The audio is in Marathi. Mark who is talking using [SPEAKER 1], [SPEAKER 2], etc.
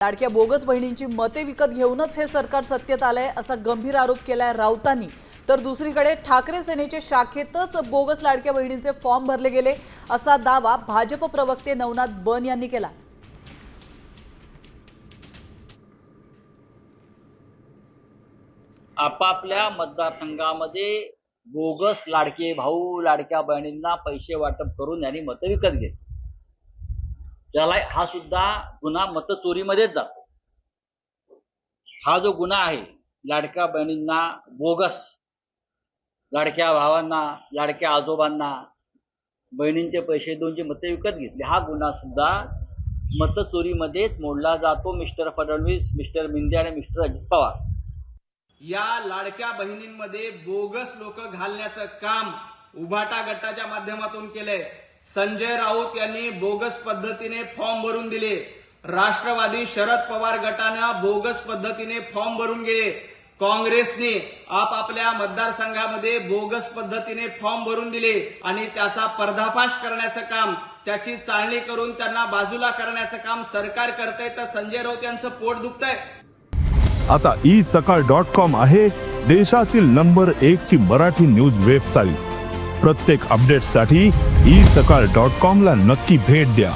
[SPEAKER 1] लाडक्या बोगस बहिणींची मते विकत घेऊनच हे सरकार सत्तेत आलंय असा गंभीर आरोप केलाय राऊतांनी। तर दुसरीकडे ठाकरे सेनेच्या शाखेतच बोगस लाडक्या बहिणींचे फॉर्म भरले गेले असा दावा भाजप प्रवक्ते नवनाथ बन यांनी केला।
[SPEAKER 2] आपापल्या मतदारसंघामध्ये बोगस लाडके भाऊ लाडक्या बहिणींना पैसे वाटप करून यांनी मतं विकत घेतली। त्याला हा सुद्धा गुन्हा मतचोरीमध्येच जातो। हा जो गुन्हा आहे लाडक्या बहिणींना बोगस लाडक्या भावांना लाडक्या आजोबांना बहिणींचे पैसे देऊन जी मतं विकत घेतली, हा गुन्हा सुद्धा मतचोरीमध्येच मोडला जातो। मिस्टर फडणवीस, मिस्टर मिंदे आणि मिस्टर अजित पवार
[SPEAKER 3] या लाडक्या बहिणींमध्ये बोगस लोक घालण्याचं काम उभाटा गटाच्या माध्यमातून केलंय। संजय राऊत यांनी बोगस पद्धतीने फॉर्म भरून दिले। राष्ट्रवादी शरद पवार गटानं बोगस पद्धतीने फॉर्म भरून गेले। काँग्रेसने आपापल्या मतदारसंघामध्ये बोगस पद्धतीने फॉर्म भरून दिले आणि त्याचा पर्दाफाश करण्याचं काम, त्याची चाळणी करून त्यांना बाजूला करण्याचं काम सरकार करतंय। तर संजय राऊत यांचं पोट दुखतंय।
[SPEAKER 4] आता isakal.com आहे देशातील नंबर 1 ची मराठी न्यूज वेबसाईट। प्रत्येक अपडेटसाठी isakal.com ला नक्की भेट द्या।